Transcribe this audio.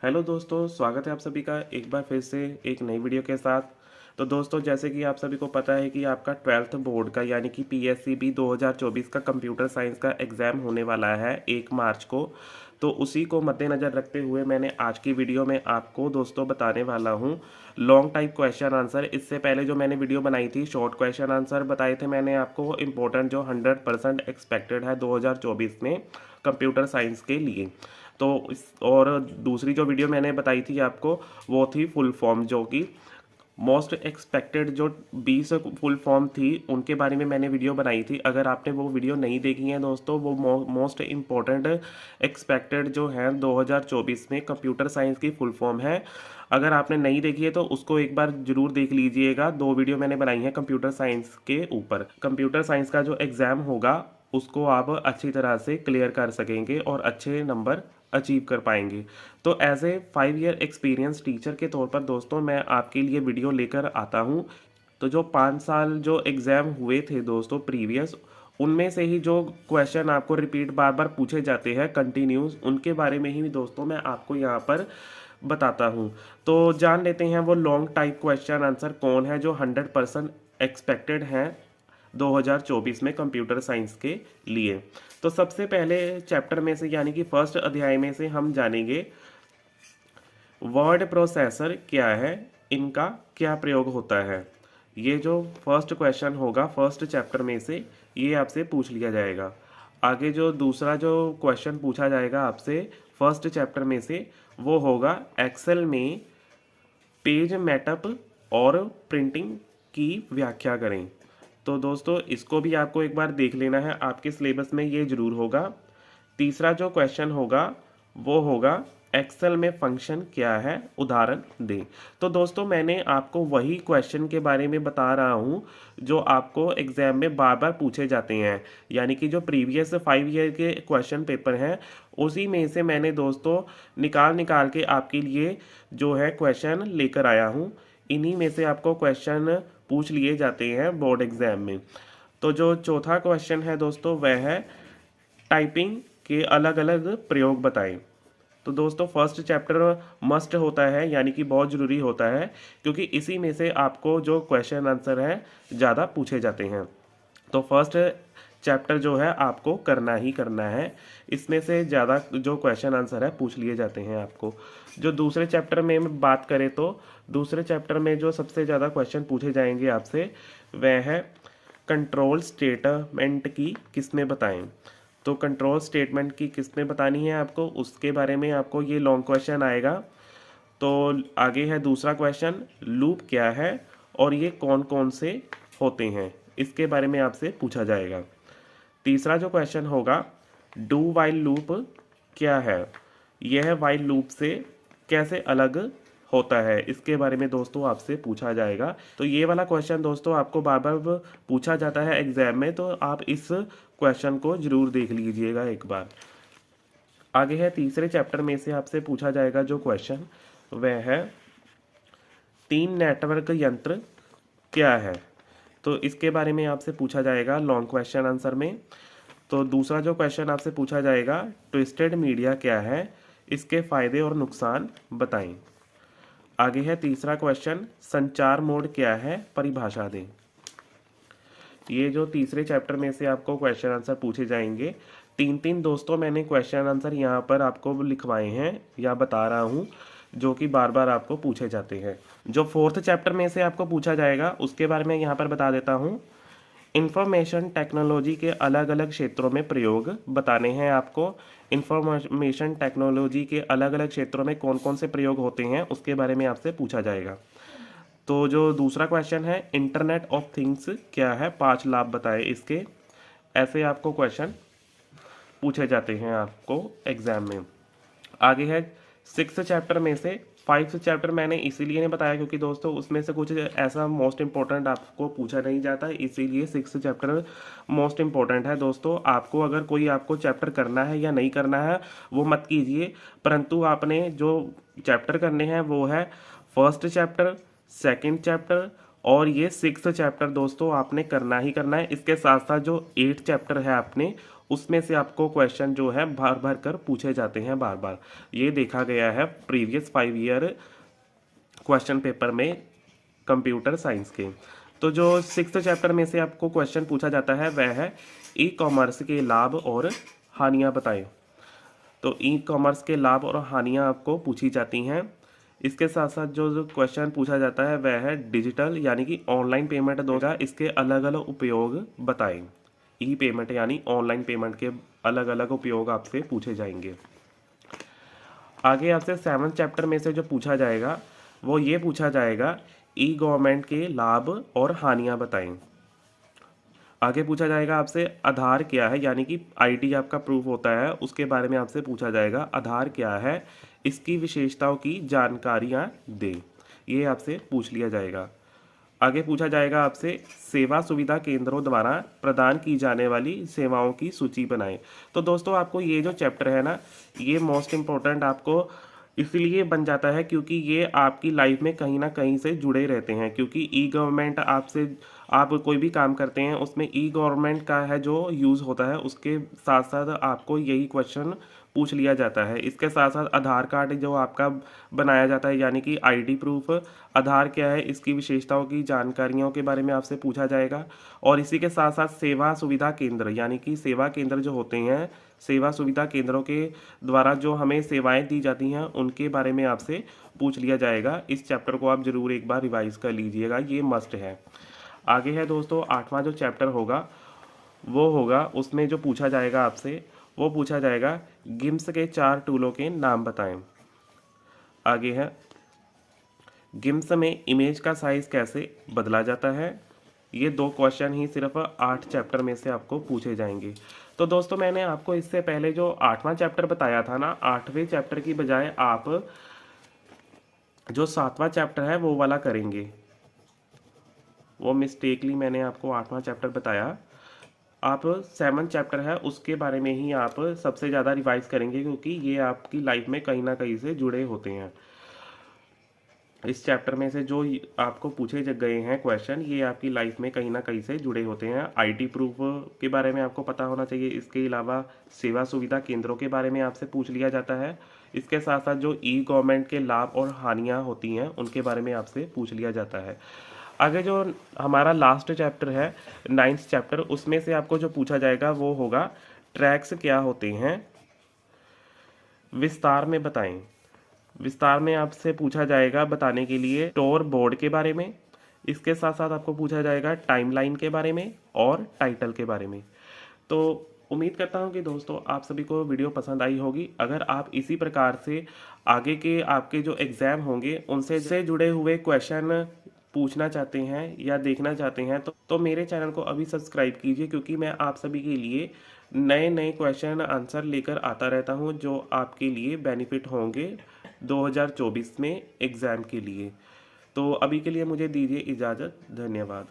Hello दोस्तों, स्वागत है आप सभी का एक बार फिर से एक नई वीडियो के साथ। तो दोस्तों, जैसे कि आप सभी को पता है कि आपका 12th बोर्ड का यानी कि पीएससीबी 2024 का कंप्यूटर साइंस का एग्ज़ाम होने वाला है 1 मार्च को। तो उसी को मद्देनज़र रखते हुए मैंने आज की वीडियो में आपको दोस्तों बताने वाला हूँ लॉन्ग टाइप क्वेश्चन आंसर। इससे पहले जो मैंने वीडियो बनाई थी शॉर्ट क्वेश्चन आंसर बताए थे मैंने आपको, इम्पोर्टेंट जो 100% एक्सपेक्टेड है 2024 में कंप्यूटर साइंस के लिए। तो इस और दूसरी जो वीडियो मैंने बताई थी आपको वो थी फुल फॉर्म, जो कि मोस्ट एक्सपेक्टेड जो 20 फुल फॉर्म थी उनके बारे में मैंने वीडियो बनाई थी। अगर आपने वो वीडियो नहीं देखी है दोस्तों, वो मोस्ट इम्पॉर्टेंट एक्सपेक्टेड जो है 2024 में कंप्यूटर साइंस की फुल फॉर्म है। अगर आपने नहीं देखी है तो उसको एक बार जरूर देख लीजिएगा। 2 वीडियो मैंने बनाई है कंप्यूटर साइंस के ऊपर। कंप्यूटर साइंस का जो एग्ज़ाम होगा उसको आप अच्छी तरह से क्लियर कर सकेंगे और अच्छे नंबर अचीव कर पाएंगे। तो as a 5 year experience teacher के तौर पर दोस्तों मैं आपके लिए वीडियो लेकर आता हूँ। तो जो 5 साल जो एग्ज़ाम हुए थे दोस्तों प्रीवियस, उनमें से ही जो क्वेश्चन आपको रिपीट बार बार पूछे जाते हैं कंटिन्यूस, उनके बारे में ही दोस्तों मैं आपको यहाँ पर बताता हूँ। तो जान लेते हैं वो लॉन्ग टाइप क्वेश्चन आंसर कौन है जो 100% एक्सपेक्टेड हैं 2024 में कंप्यूटर साइंस के लिए। तो सबसे पहले चैप्टर में से यानी कि फर्स्ट अध्याय में से हम जानेंगे वर्ड प्रोसेसर क्या है, इनका क्या प्रयोग होता है। ये जो फर्स्ट क्वेश्चन होगा फर्स्ट चैप्टर में से, ये आपसे पूछ लिया जाएगा। आगे जो दूसरा जो क्वेश्चन पूछा जाएगा आपसे फर्स्ट चैप्टर में से, वो होगा एक्सेल में पेज मेटअप और प्रिंटिंग की व्याख्या करें। तो दोस्तों इसको भी आपको एक बार देख लेना है, आपके सिलेबस में ये जरूर होगा। तीसरा जो क्वेश्चन होगा वो होगा एक्सेल में फंक्शन क्या है, उदाहरण दें। तो दोस्तों मैंने आपको वही क्वेश्चन के बारे में बता रहा हूँ जो आपको एग्जाम में बार बार पूछे जाते हैं, यानी कि जो प्रीवियस 5 ईयर के क्वेश्चन पेपर हैं उसी में से मैंने दोस्तों निकाल निकाल के आपके लिए जो है क्वेश्चन लेकर आया हूँ। इन्हीं में से आपको क्वेश्चन पूछ लिए जाते हैं बोर्ड एग्जाम में। तो जो चौथा क्वेश्चन है दोस्तों वह है टाइपिंग के अलग अलग प्रयोग बताएं। तो दोस्तों फर्स्ट चैप्टर मस्ट होता है, यानी कि बहुत ज़रूरी होता है, क्योंकि इसी में से आपको जो क्वेश्चन आंसर है ज़्यादा पूछे जाते हैं। तो फर्स्ट चैप्टर जो है आपको करना ही करना है, इसमें से ज़्यादा जो क्वेश्चन आंसर है पूछ लिए जाते हैं आपको। जो दूसरे चैप्टर में बात करें तो दूसरे चैप्टर में जो सबसे ज़्यादा क्वेश्चन पूछे जाएंगे आपसे वह है कंट्रोल स्टेटमेंट की किस्में बताएं। तो कंट्रोल स्टेटमेंट की किस्में बतानी है आपको, उसके बारे में आपको ये लॉन्ग क्वेश्चन आएगा। तो आगे है दूसरा क्वेश्चन, लूप क्या है और ये कौन कौन से होते हैं, इसके बारे में आपसे पूछा जाएगा। तीसरा जो क्वेश्चन होगा, डू वाइल लूप क्या है, यह वाइल लूप से कैसे अलग होता है, इसके बारे में दोस्तों आपसे पूछा जाएगा। तो ये वाला क्वेश्चन दोस्तों आपको बार बार पूछा जाता है एग्जाम में, तो आप इस क्वेश्चन को जरूर देख लीजिएगा एक बार। आगे है तीसरे चैप्टर में से आपसे पूछा जाएगा जो क्वेश्चन वह है 3 नेटवर्क यंत्र क्या है। तो इसके बारे में आपसे पूछा जाएगा लॉन्ग क्वेश्चन आंसर में। तो दूसरा जो क्वेश्चन आपसे पूछा जाएगा, ट्विस्टेड मीडिया क्या है, इसके फायदे और नुकसान बताएं। आगे है तीसरा क्वेश्चन, संचार मोड क्या है, परिभाषा दें। ये जो तीसरे चैप्टर में से आपको क्वेश्चन आंसर पूछे जाएंगे। 3 दोस्तों मैंने क्वेश्चन आंसर यहाँ पर आपको लिखवाए हैं या बता रहा हूँ, जो कि बार बार आपको पूछे जाते हैं। जो फोर्थ चैप्टर में से आपको पूछा जाएगा उसके बारे में यहाँ पर बता देता हूँ। इंफॉर्मेशन टेक्नोलॉजी के अलग अलग क्षेत्रों में प्रयोग बताने हैं आपको। इंफॉर्मेशन टेक्नोलॉजी के अलग अलग क्षेत्रों में कौन कौन से प्रयोग होते हैं उसके बारे में आपसे पूछा जाएगा। तो जो दूसरा क्वेश्चन है, इंटरनेट ऑफ थिंग्स क्या है, 5 लाभ बताए इसके। ऐसे आपको क्वेश्चन पूछे जाते हैं आपको एग्जाम में। आगे है 6th चैप्टर में से 5th चैप्टर मैंने इसीलिए नहीं बताया क्योंकि दोस्तों उसमें से कुछ ऐसा मोस्ट इम्पोर्टेंट आपको पूछा नहीं जाता, इसीलिए 6th चैप्टर मोस्ट इम्पोर्टेंट है दोस्तों। आपको अगर कोई आपको चैप्टर करना है या नहीं करना है वो मत कीजिए, परंतु आपने जो चैप्टर करने हैं वो है फर्स्ट चैप्टर, सेकंड चैप्टर और ये 6th चैप्टर दोस्तों आपने करना ही करना है। इसके साथ साथ जो 8th चैप्टर है आपने उसमें से आपको क्वेश्चन जो है भर भर कर पूछे जाते हैं बार बार। ये देखा गया है प्रीवियस 5 ईयर क्वेश्चन पेपर में कंप्यूटर साइंस के। तो जो 6th चैप्टर में से आपको क्वेश्चन पूछा जाता है वह है ई कॉमर्स के लाभ और हानियां बताएं। तो ई कॉमर्स के लाभ और हानियां आपको पूछी जाती हैं। इसके साथ साथ जो क्वेश्चन पूछा जाता है वह है डिजिटल यानी कि ऑनलाइन पेमेंट दोगा, इसके अलग अलग उपयोग बताएं। ई पेमेंट यानी ऑनलाइन पेमेंट के अलग अलग उपयोग आपसे पूछे जाएंगे। आगे आपसे 7th चैप्टर में से जो पूछा जाएगा वो ये पूछा जाएगा ई गवर्नमेंट के लाभ और हानियां बताएं। आगे पूछा जाएगा आपसे आधार क्या है, यानी कि आईडी आपका प्रूफ होता है उसके बारे में आपसे पूछा जाएगा आधार क्या है, इसकी विशेषताओं की जानकारियां दें। ये आपसे पूछ लिया जाएगा। आगे पूछा जाएगा आपसे सेवा सुविधा केंद्रों द्वारा प्रदान की जाने वाली सेवाओं की सूची बनाएं। तो दोस्तों आपको ये जो चैप्टर है ना, ये मोस्ट इम्पोर्टेंट आपको इसलिए बन जाता है क्योंकि ये आपकी लाइफ में कहीं ना कहीं से जुड़े रहते हैं। क्योंकि ई गवर्नमेंट आपसे आप कोई भी काम करते हैं उसमें ई गवर्नमेंट का है जो यूज़ होता है, उसके साथ साथ आपको यही क्वेश्चन पूछ लिया जाता है। इसके साथ साथ आधार कार्ड जो आपका बनाया जाता है यानी कि आईडी प्रूफ, आधार क्या है इसकी विशेषताओं की जानकारियों के बारे में आपसे पूछा जाएगा। और इसी के साथ साथ सेवा सुविधा केंद्र यानी कि सेवा केंद्र जो होते हैं, सेवा सुविधा केंद्रों के द्वारा जो हमें सेवाएं दी जाती हैं उनके बारे में आपसे पूछ लिया जाएगा। इस चैप्टर को आप ज़रूर एक बार रिवाइज कर लीजिएगा, ये मस्ट है। आगे है दोस्तों 8वां जो चैप्टर होगा वो होगा, उसमें जो पूछा जाएगा आपसे वो पूछा जाएगा गिम्स के 4 टूलों के नाम बताएं। आगे है गिम्स में इमेज का साइज कैसे बदला जाता है। ये 2 क्वेश्चन ही सिर्फ 8 चैप्टर में से आपको पूछे जाएंगे। तो दोस्तों मैंने आपको इससे पहले जो 8वां चैप्टर बताया था ना, 8वें चैप्टर की बजाय आप जो 7वां चैप्टर है वो वाला करेंगे। वो मिस्टेकली मैंने आपको 8वां चैप्टर बताया, आप 7th चैप्टर है उसके बारे में ही आप सबसे ज़्यादा रिवाइज करेंगे क्योंकि ये आपकी लाइफ में कहीं ना कहीं से जुड़े होते हैं। इस चैप्टर में से जो आपको पूछे गए हैं क्वेश्चन ये आपकी लाइफ में कहीं ना कहीं से जुड़े होते हैं। आईडी प्रूफ के बारे में आपको पता होना चाहिए। इसके अलावा सेवा सुविधा केंद्रों के बारे में आपसे पूछ लिया जाता है। इसके साथ साथ जो ई गवर्नमेंट के लाभ और हानियां होती हैं उनके बारे में आपसे पूछ लिया जाता है। आगे जो हमारा लास्ट चैप्टर है 9th चैप्टर, उसमें से आपको जो पूछा जाएगा वो होगा ट्रैक्स क्या होते हैं, विस्तार में बताएं। विस्तार में आपसे पूछा जाएगा बताने के लिए टोर बोर्ड के बारे में। इसके साथ साथ आपको पूछा जाएगा टाइमलाइन के बारे में और टाइटल के बारे में। तो उम्मीद करता हूं कि दोस्तों आप सभी को वीडियो पसंद आई होगी। अगर आप इसी प्रकार से आगे के आपके जो एग्ज़ाम होंगे उनसे जुड़े हुए क्वेश्चन पूछना चाहते हैं या देखना चाहते हैं तो मेरे चैनल को अभी सब्सक्राइब कीजिए क्योंकि मैं आप सभी के लिए नए नए क्वेश्चन आंसर लेकर आता रहता हूं जो आपके लिए बेनिफिट होंगे 2024 में एग्ज़ाम के लिए। तो अभी के लिए मुझे दीजिए इजाज़त। धन्यवाद।